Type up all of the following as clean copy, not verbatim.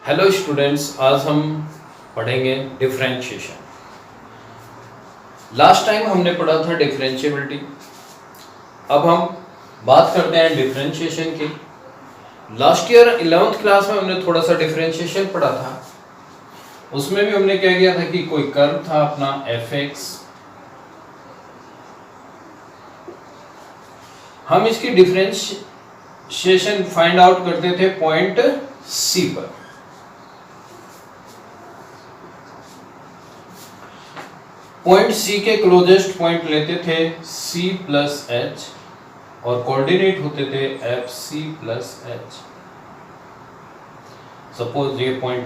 Hello students, आज हम पढ़ेंगे डिफरेंशिएशन। लास्ट टाइम हमने पढ़ा था डिफरेंशिएबिलिटी। अब हम बात करते हैं डिफरेंशिएशन की। लास्ट ईयर 11th क्लास में हमने थोड़ा सा डिफरेंशिएशन पढ़ा था। उसमें भी हमने क्या किया था कि कोई कर्व था अपना fx, हम इसकी डिफरेंशिएशन फाइंड आउट करते थे पॉइंट C पर। पॉइंट C के क्लोजेस्ट पॉइंट लेते थे C प्लस H और कोऑर्डिनेट होते थे FC प्लस H। सपोज ये पॉइंट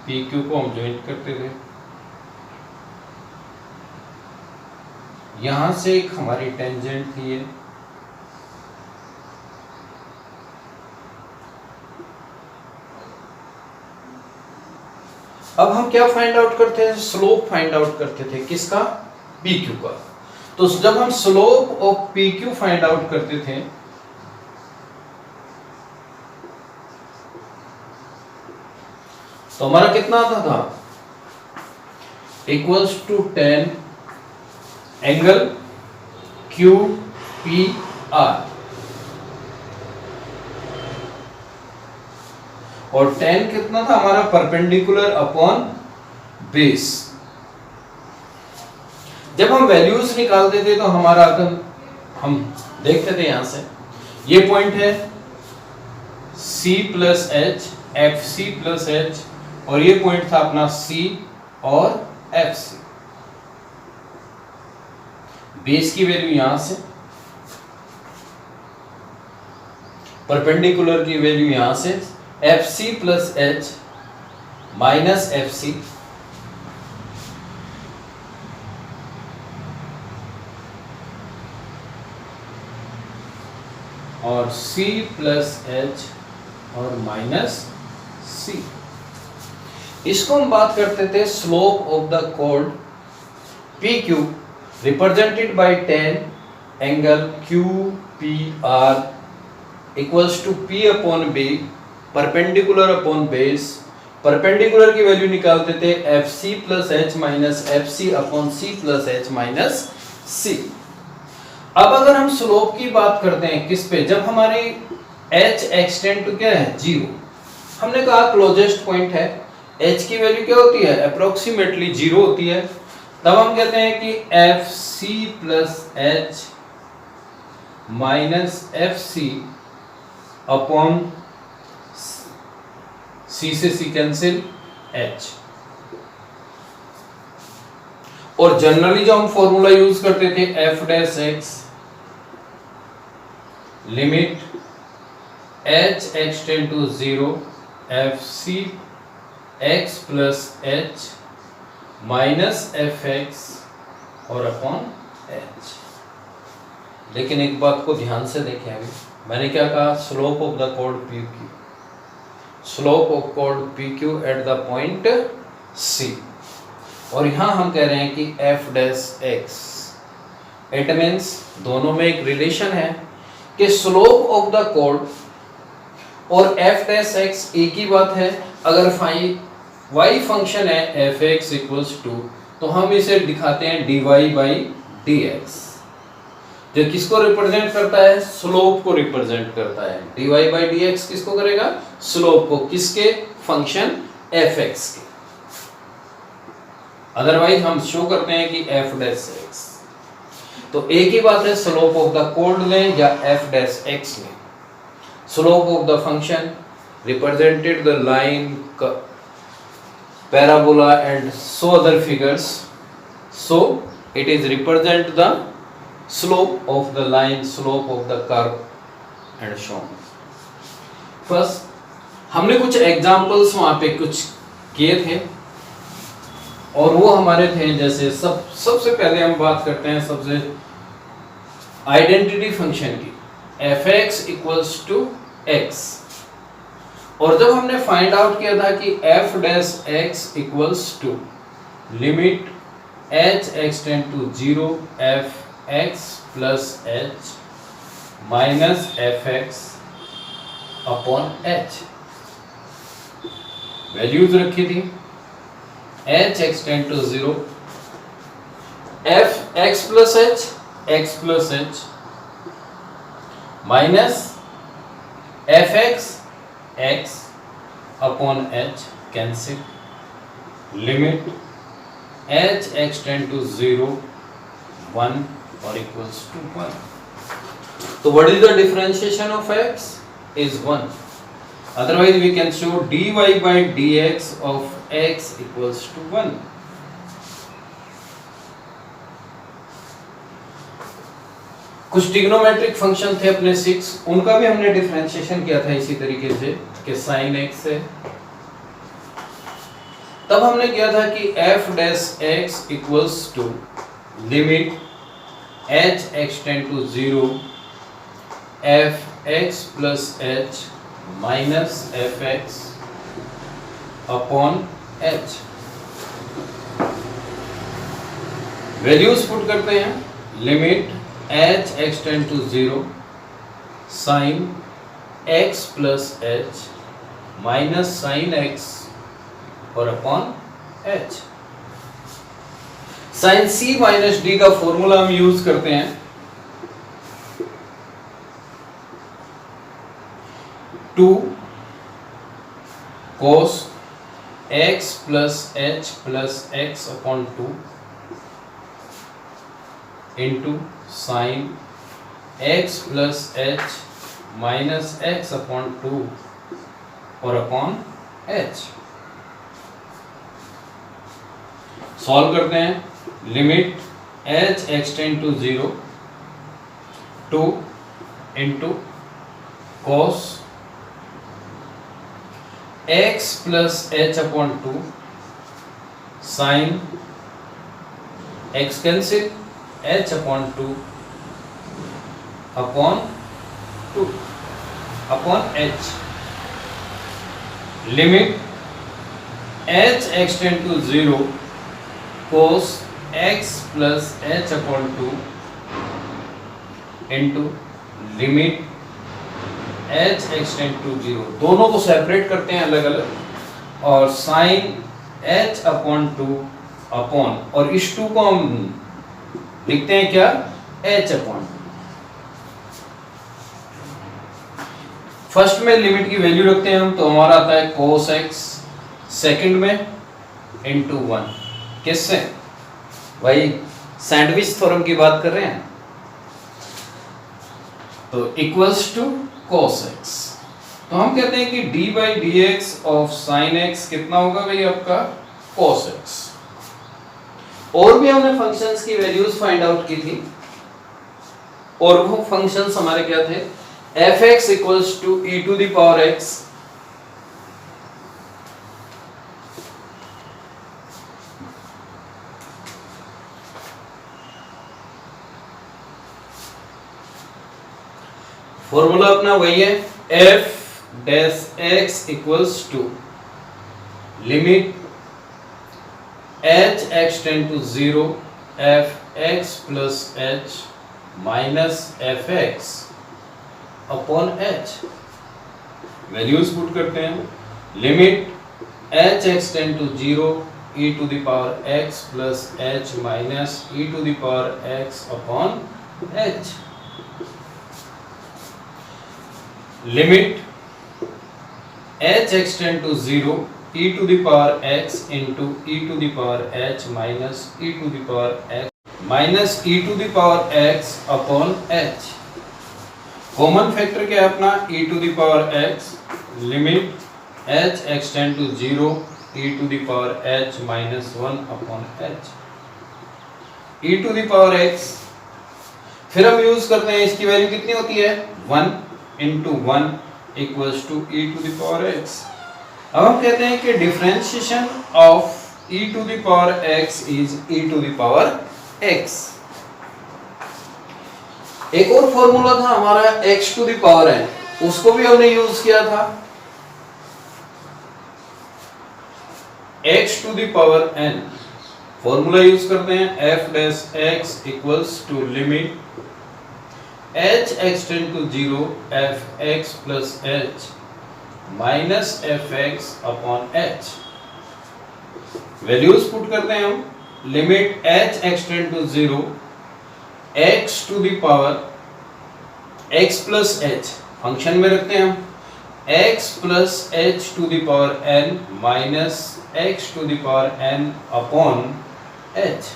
PQ को हम ज्वाइंट करते थे। यहां से एक हमारी टेंजेंट थी ये, अब हम क्या फाइंड आउट करते हैं? स्लोप फाइंड आउट करते थे। किसका? PQ का। तो जब हम slope of PQ find out करते थे तो हमारा कितना आता था? इक्वल्स टू 10 एंगल QPR, और 10 कितना था हमारा? Perpendicular upon base. जब हम वैल्यूज निकालते थे तो हमारा हम देखते थे यहां से, ये पॉइंट है C plus H, FC plus H, और ये पॉइंट था अपना C और FC। बेस की वैल्यू यहां से, परपेंडिकुलर की वैल्यू यहां से, FC plus H minus FC, और C प्लस H और माइनस C। इसको हम बात करते थे स्लोप ऑफ द कोड PQ represented by 10 angle QPR equals to P upon B, perpendicular upon base. Perpendicular की वैल्यू निकालते थे FC plus H minus FC upon C plus H minus C। अब अगर हम स्लोप की बात करते हैं किस पे? जब हमारी H एक्सटेंड टू क्या है? 0। हमने कहा क्लोजेस्ट पॉइंट है, H की वैल्यू क्या होती है? अप्रोक्सीमेटली 0 होती है। तब हम कहते हैं कि FC plus H minus FC upon C से C कैंसिल H। और जनरली जो हम फॉर्मूला यूज करते थे f dash x limit h extend to 0 FC x plus h minus fx और अपॉन h। लेकिन एक बात को ध्यान से देखें, अभी मैंने क्या कहा? स्लोप ऑफ द कोड PQ, slope of code PQ at the point C, और यहां हम कह रहे हैं कि f dash x। It means दोनों में एक रिलेशन है कि स्लोप ऑफ द कोड और f डैश x एक ही बात है। अगर y फंक्शन है fx इक्वल्स टू, तो हम इसे दिखाते हैं dy बाई dx, जो किसको रिप्रेजेंट करता है? स्लोप को रिप्रेजेंट करता है। dy बाई dx किसको करेगा? स्लोप को। किसके? फंक्शन fx के। अदरवाइज हम शो करते हैं कि f डैश x। तो एक ही बात है, स्लोप ऑफ द कोड लें या f डैश x लें। Slope of the function represented the line, parabola and so other figures, so it is represent the slope of the line, slope of the curve and so on. First हमने कुछ examples वहां पे कुछ किए थे, और वो हमारे थे जैसे सबसे पहले हम बात करते हैं सबसे आइडेंटिटी फंक्शन की, fx इक्वल्स टू x। और जब हमने फाइंड आउट किया था कि f dash x equals to limit h extend to 0 fx plus h minus fx upon h। Values रखी थी h x tend to 0 f x plus h minus f x upon h cancel limit h x tend to 0 1 और equals to 1. So what is the differentiation of x is 1. Otherwise we can show dy by dx of x equals to 1. कुछ trigonometric function थे अपने 6, उनका भी हमने differentiation किया था इसी तरीके से कि sin x है. तब हमने किया था कि f dash x equals to limit h x tend to 0 f x plus h minus f x upon h. Values put करते हैं limit h x tend to 0 sine x plus h minus sine x और upon h. Sine C minus D का formula हम use करते हैं 2 cos x plus h plus x upon 2 into sin x plus h minus x upon 2 और upon h. Solve करते हैं limit h x tend to 0 2 into cos x plus h upon 2 sin x cancel h upon 2 upon 2 upon h. Limit h x tend to 0 cos x plus h upon 2 into limit h x tend to 0. दोनों को separate करते हैं अलग अलग और sine h upon 2 upon और इस 2 को हम लिखते हैं क्या एच अपॉन. फर्स्ट में लिमिट की वैल्यू रखते हैं हम तो हमारा आता है cos x, सेकंड में इनटू 1. किससे भाई सैंडविच थ्योरम की बात कर रहे हैं तो इक्वल्स टू cos x. तो हम कहते हैं कि d by dx of sin x कितना होगा भाई आपका cos x. और भी हमने फंक्शंस की वैल्यूज फाइंड आउट की थी और वो फंक्शंस हमारे क्या थे f(x) equals to e to the power x formula अपना वही है f dash x equals to limit h x tend to 0 f x plus h minus f x upon h. Values put करते हैं limit h x tend to 0 e to the power x plus h minus e to the power x upon h. Limit h x tend to 0 e to the power x into e to the power h minus e to the power x minus e to the power x upon h. Common factor क्या है अपना e to the power x limit h x tend to 0 e to the power h minus 1 upon h. e to the power x फिर हम use करते हैं इसकी value कितनी होती है 1 into 1 equals to e to the power x. अब हम कहते हैं कि differentiation of e to the power x is e to the power x. एक और फॉर्मूला था हमारा x to the power n, उसको भी हमने यूज किया था x to the power n. Formula use करते हैं f dash x equals to limit h x tend to 0 f x plus h minus f x upon h. Values put करते हैं हम, limit h extend to 0 x to the power x plus h, function में रखते हैं हम x plus h to the power n minus x to the power n upon h.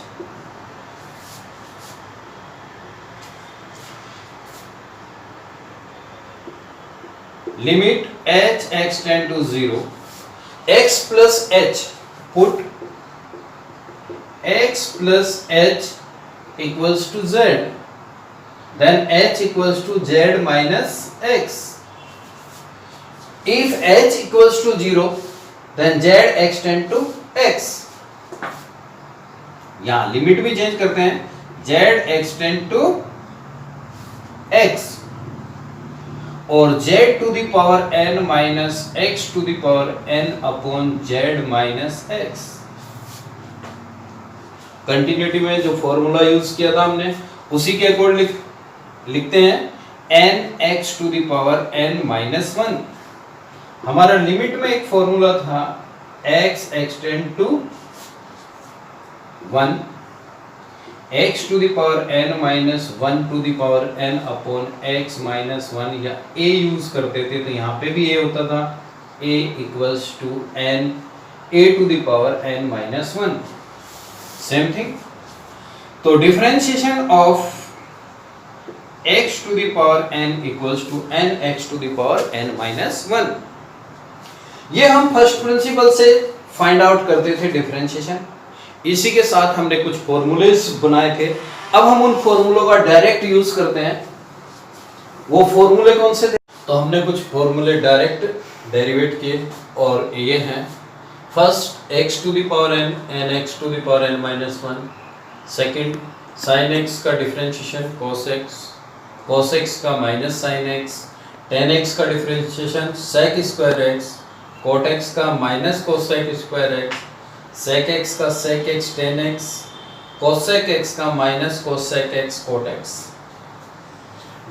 Limit h extend to 0 x plus h, put x plus h equals to z, then h equals to z minus x. If h equals to 0 then z extend to x. यहां limit भी change करते हैं, z extend to x और z to the power n minus x to the power n upon z minus x। Continuity में जो formula use किया था हमने उसी के अकॉर्डिंग लिखते हैं n x to the power n minus 1। हमारा लिमिट में एक फॉर्मूला था x extend to 1 x to the power n minus 1 to the power n upon x minus 1, या a यूज करते थे तो यहाँ पे भी a होता था, a equals to n a to the power n minus 1, same thing. तो differentiation of x to the power n equals to n x to the power n minus 1। ये हम फर्स्ट प्रिंसिपल से find out करते थे differentiation. इसी के साथ हमने कुछ फॉर्मूलेस बनाए थे, अब हम उन फॉर्मूलों का डायरेक्ट यूज करते हैं। वो फॉर्मूले कौन से थे? तो हमने कुछ फॉर्मूले डायरेक्ट डेरिवेट किए और ये हैं, first x to the power n n x to the power n minus 1, second sin x का डिफरेंशिएशन cos x का minus sin x, tan x का differentiation sec square x, cot x का minus cosec square x, sec x का sec x tan x, cosec x का minus cosec x cot x,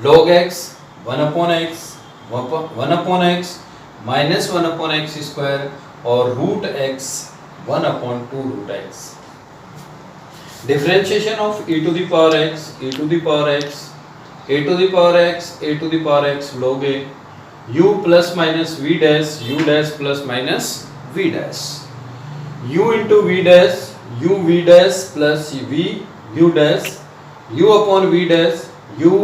log x 1 upon x minus 1 upon x square और root x 1 upon 2 root x। Differentiation of e to the power x e to the power x a to the power x a to the power x log a u plus minus v dash u dash plus minus v dash, u into v dash u v dash plus v u dash u upon v dash u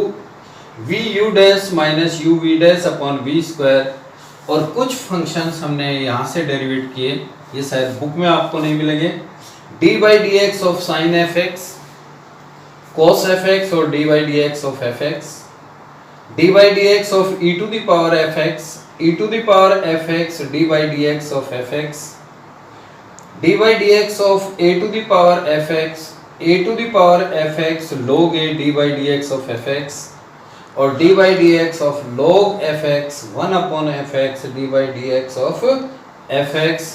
v u dash minus u v dash upon v square। और कुछ functions हमने यहाँ से derivative किए, ये शायद book में आपको नहीं मिलेंगे, d by dx of sin fx, cos fx और d by dx of fx, d by dx of e to the power fx, e to the power fx d by dx of fx, dy dx of a to the power fx a to the power fx log a dy dx of fx और dy dx of log fx 1 upon fx dy dx of fx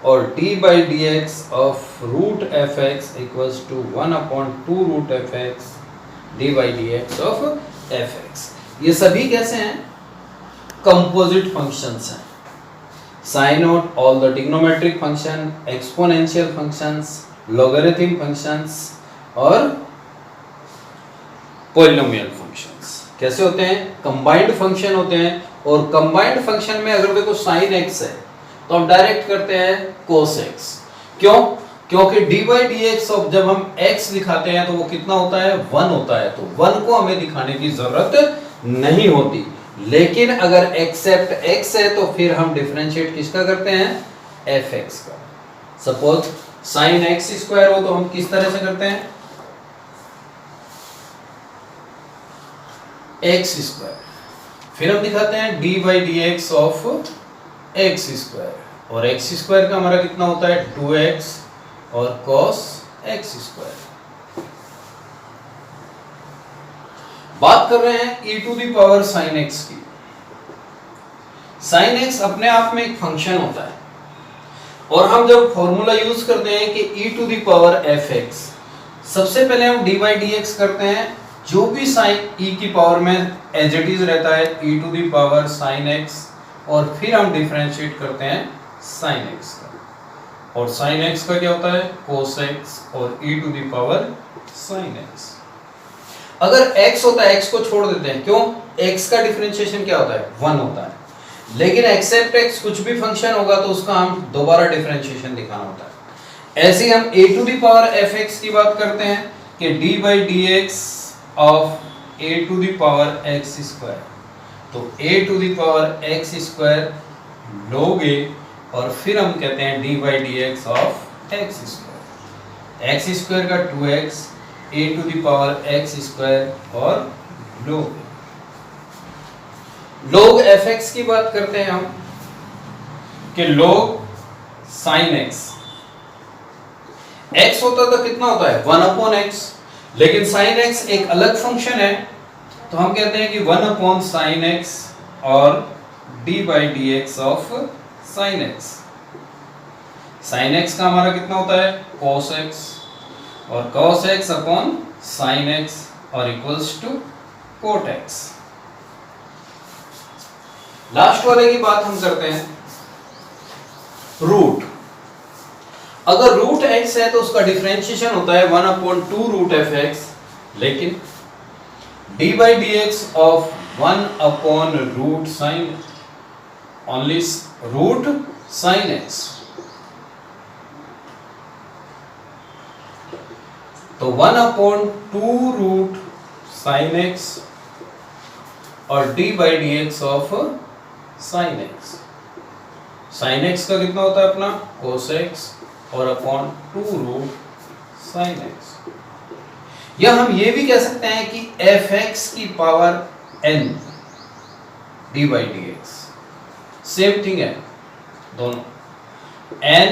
और dy dx of root fx equals to 1 upon 2 root fx dy dx of fx। ये सभी कैसे हैं? Composite functions हैं। Sine out all the trigonometric function, exponential functions, logarithm functions और polynomial functions कैसे होते हैं? कंबाइंड फंक्शन होते हैं। और कंबाइंड फंक्शन में अगर देखो sin x है तो हम डायरेक्ट करते हैं cos x। क्यों? क्योंकि dy dx ऑफ जब हम x दिखाते हैं तो वो कितना होता है? 1 होता है, तो 1 को हमें दिखाने की जरूरत नहीं होती। लेकिन अगर एक्सेप्ट x है तो फिर हम डिफरेंशिएट किसका करते हैं? fx का। सपोज sin x स्क्वायर हो तो हम किस तरह से करते हैं? x स्क्वायर, फिर हम दिखाते हैं dy dx of x square और x स्क्वायर का हमारा कितना होता है? 2x और cos x स्क्वायर। बात कर रहे हैं e to the power sin x की। sin x अपने आप में एक फंक्शन होता है और हम जब फॉर्मूला यूज करते हैं कि e to the power fx, सबसे पहले हम dy dx करते हैं, जो भी साइन e की पावर में एज इट इज रहता है e to the power sin x और फिर हम डिफरेंशिएट करते हैं साइन एक्स का, और साइन एक्स का क्या होता है कोस एक्स और e to the power sine x. अगर x होता है x को छोड़ देते हैं, क्यों? x का डिफरेंशिएशन क्या होता है 1 होता है, लेकिन एक्सेप्ट x कुछ भी फंक्शन होगा तो उसका हम दोबारा डिफरेंशिएशन दिखाना होता है। ऐसे हम a to the power fx की बात करते हैं कि d by d x of a to the power x square, तो a to the power x square लोगे और फिर हम कहते हैं d by d x of x square, x square का 2x a to the power x square और log fx की बात करते हैं हम कि log sin x, x होता तो कितना होता है 1 अपॉन x, लेकिन sin x एक अलग फंक्शन है तो हम कहते हैं कि 1 अपॉन sin x और d by d x of sin x। sin x का हमारा कितना होता है cos x और cos x upon sin x और equals to cot x। Last वाले की बात हम करते हैं रूट। अगर रूट x है तो उसका डिफरेंशिएशन होता है 1 अपॉन 2 रूट एफ एक्स, लेकिन d by d x of 1 upon root sine only root sine x, तो 1 अपॉन 2 रूट साइन x और d by d x of sine x। Sine x का कितना होता है अपना cos x और upon 2 root sine x। या हम ये भी कह सकते हैं कि fx की power n d by d x, same thing है दोनों, n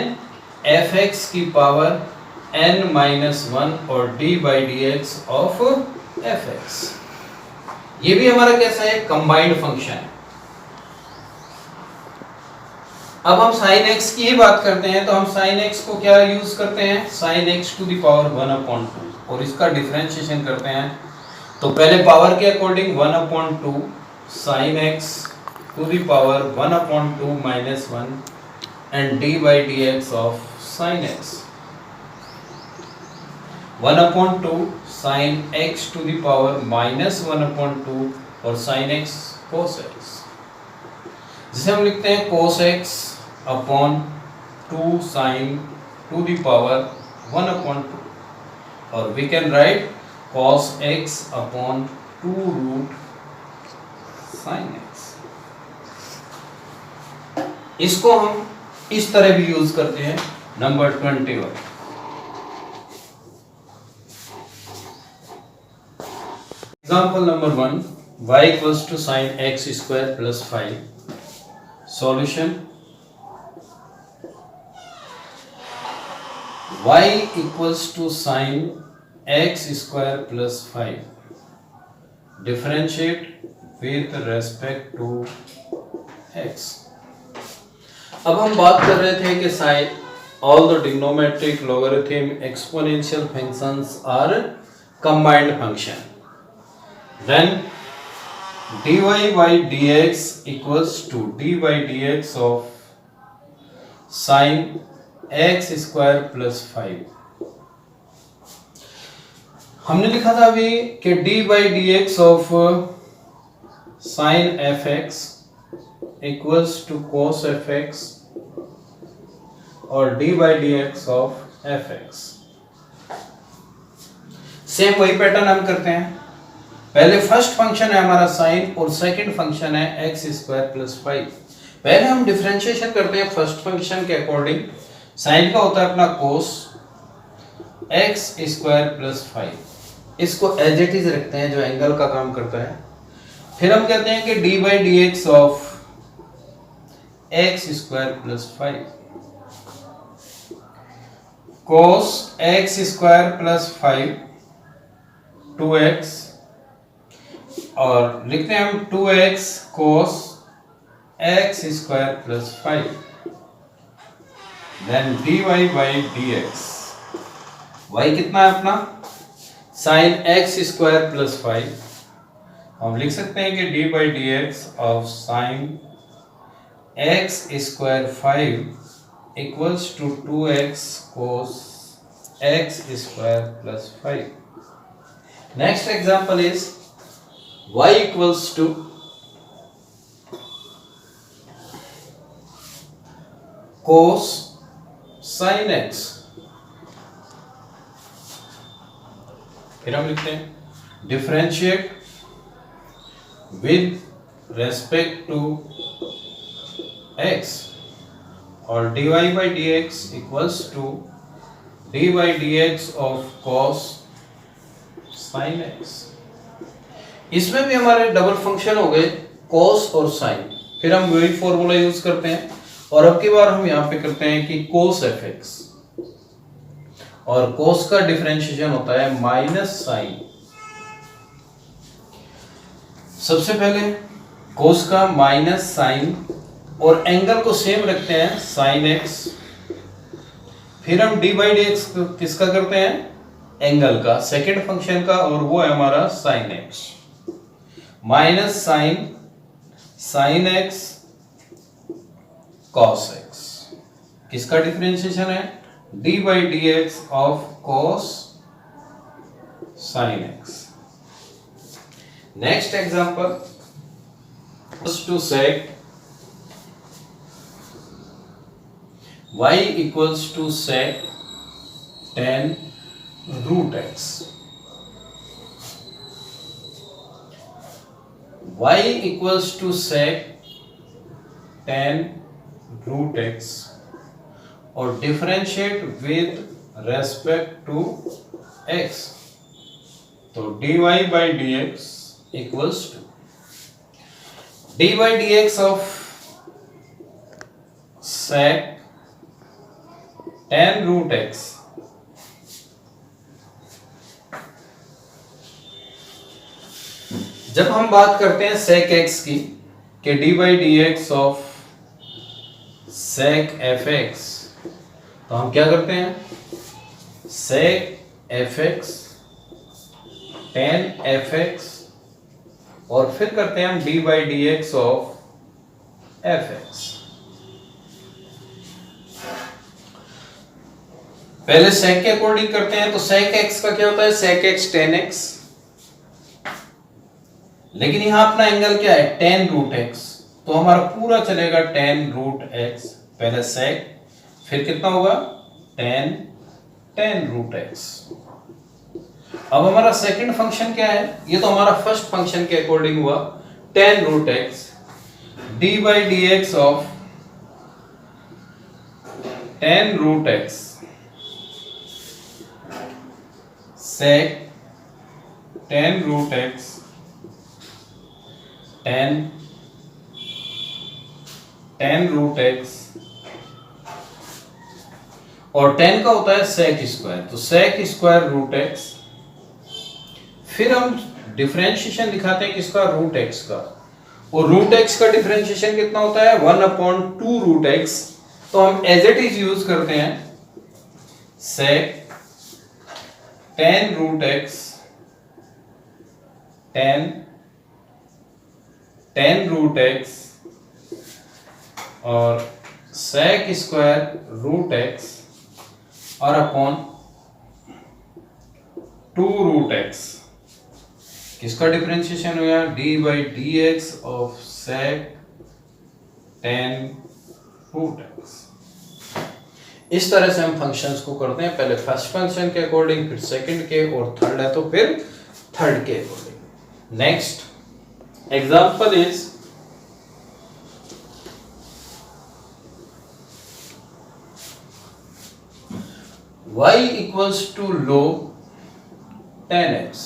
fx की पावर n माइनस 1 और d by d x of fx। ये भी हमारा कैसा है कंबाइंड फंक्शन है। अब हम sin x की ही बात करते हैं तो हम sin x को क्या यूज करते हैं sin x to the power 1 upon 2 और इसका डिफरेंशिएशन करते हैं, तो पहले पावर के according 1 upon 2 sin x to the power 1 upon 2 minus 1 and d by d x of sin x, 1 upon 2 sin x to the power minus 1 upon 2 और sin x cos x, जिसे हम लिखते हैं cos x upon 2 sin to the power 1 upon 2 और we can write cos x upon 2 root sin x। इसको हम इस तरह भी यूज करते हैं। Number 21, example number 1, y equals to sine x square plus 5। Solution y equals to sine x square plus 5, differentiate with respect to x। अब हम बात कर रहे थे कि sine all the trigonometric logarithm exponential functions are combined function, then dy by dx equals to d by dx of sin x square plus 5। हमने लिखा था अभी कि d by dx of sin fx equals to cos fx और d by dx of fx। Same वही pattern हम करते हैं। पहले फर्स्ट फंक्शन है हमारा साइन और सेकंड फंक्शन है एक्स स्क्वायर प्लस 5। पहले हम डिफरेंशिएशन करते हैं फर्स्ट फंक्शन के अकॉर्डिंग। साइन का होता है अपना कोस एक्स स्क्वायर प्लस 5, इसको एज इट इज रखते हैं जो एंगल का काम करता है। फिर हम कहते हैं कि d by d x of x square plus 5 cos x square plus 5 2x और लिखते हैं हम 2x cos x square plus 5 then dy by dx। y कितना है अपना sin x स्क्वायर प्लस 5, हम लिख सकते हैं कि d by d x of sin x square 5 equals to 2x cos x square plus 5. Next example is y equals to cos sin x. फिर हम लिखते हैं differentiate with respect to x और dy by dx equals to dy dx of cos sin x. इसमें भी हमारे double function हो गए cos और sin. फिर हम वही फॉर्मूला यूज करते हैं और अब की बार हम यहां पे करते हैं कि cos fx और cos का डिफरेंशिएशन होता है माइनस साइन. सबसे पहले cos का माइनस साइन और एंगल को सेम रखते हैं sin x. फिर हम dy dx किसका करते हैं? एंगल का, सेकेंड फंक्शन का, और वो है हमारा sin x. Minus sin x cos x. किसका डिफरेंशिएशन है? dy dx of cos sin x. Next example is to sec y equals to sec tan root x. Y equals to sec tan root x और differentiate with respect to x. तो dy by dx equals to dy dx of sec tan root x जब हम बात करते हैं sec x की कि dy dx of sec fx, तो हम क्या करते हैं? sec fx tan fx और फिर करते हैं हम dy dx ऑफ fx. पहले sec के अकॉर्डिंग करते हैं. तो sec x का क्या होता है? sec x tan x. लेकिन यहां अपना एंगल क्या है? tan root x. तो हमारा पूरा चलेगा tan root x. पहले sec, फिर कितना होगा? tan root x. अब हमारा सेकंड फंक्शन क्या है? ये तो हमारा फर्स्ट फंक्शन के अकॉर्डिंग हुआ tan root x. dy dx of tan root x sec tan root x tan root x और tan का होता है sec स्क्वायर. तो sec स्क्वायर रूट x. फिर हम डिफरेंशिएशन दिखाते हैं किसका? रूट x का. और रूट x का डिफरेंशिएशन कितना होता है? 1/2 रूट x. तो हम एज इट इज यूज करते हैं sec tan root x tan root x और sec स्क्वायर रूट x और अपॉन 2 रूट x. किसका डिफरेंशिएशन हुआ? dy dx of sec tan root x. इस तरह से हम फंक्शंस को करते हैं. पहले फर्स्ट फंक्शन के अकॉर्डिंग, फिर सेकंड के, और थर्ड है तो फिर थर्ड के according. Next example is y equals to log tan x.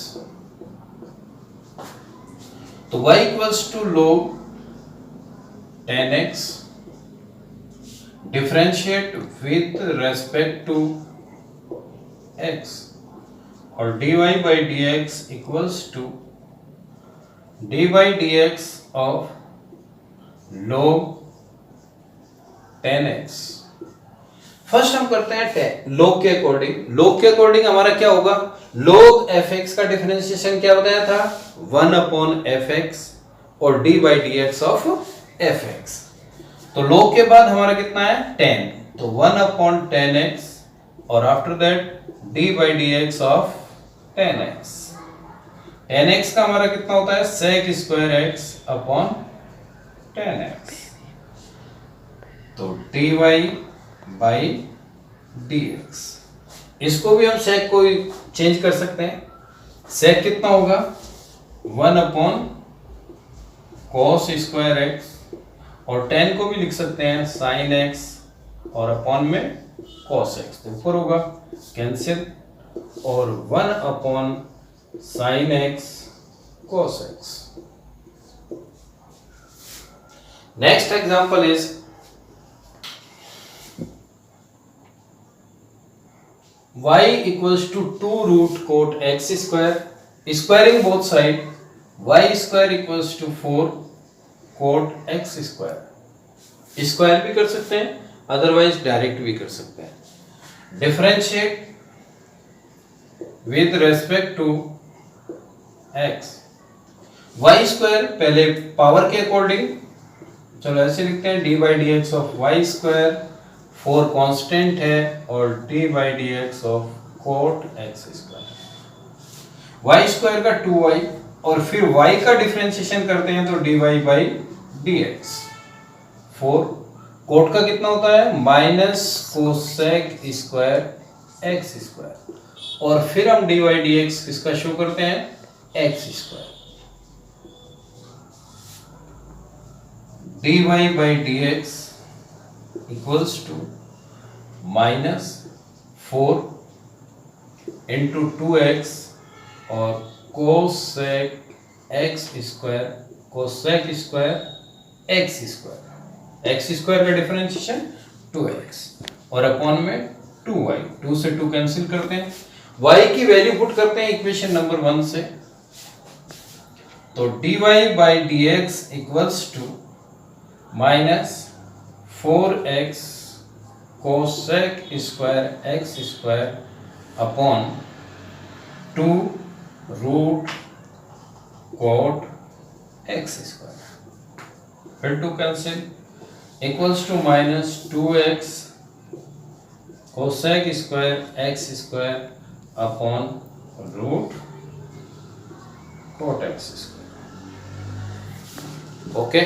तो y equals to log tan x differentiate with respect to x और dy by dx equals to dy dx of log tan x. First हम करते हैं log के according. log के according हमारा क्या होगा? log fx का डिफरेंशिएशन क्या बताया था? 1/fx और dy dx ऑफ fx. तो log के बाद हमारा कितना है 10, तो 1/10x और after that d by dx of 10x। 10x का हमारा कितना होता है sec square x upon 10x, तो dy by dx। इसको भी हम sec को चेंज कर सकते हैं। sec कितना होगा 1/cos स्क्वायर x, और 10 को भी लिख सकते हैं sin x और अपॉन में cos x, तो ऊपर होगा कैंसिल और 1/sin x cos x। Next example is y equals to 2 root cot x square, squaring both side, y square equals to 4 cot x square। Square भी कर सकते हैं, अदरवाइज डायरेक्ट भी कर सकते हैं। Differentiate with respect to x। y square पहले power के अकॉर्डिंग, चलो ऐसे लिखते हैं d by dx of y square, 4 constant है, और d by dx of cot x square. y square का 2y और फिर y का डिफरेंशिएशन करते हैं तो dy by dx। 4 cot का कितना होता है minus cosec square x square, और फिर हम dy dx किसका शो करते हैं x square. dy by dx equals to minus 4 into 2x और cosec x square, cosec square x square, x square का डिफरेंशिएशन 2x और अपॉन में 2y, 2 से 2 कैंसिल करते हैं, y की वैल्यू पुट करते हैं इक्वेशन नंबर 1 से, तो dy by dx equals to minus 4x cosec square x square upon 2 root cot x square, फिर 2 cancel equals to minus 2x cosec square x square upon root cot x square. Okay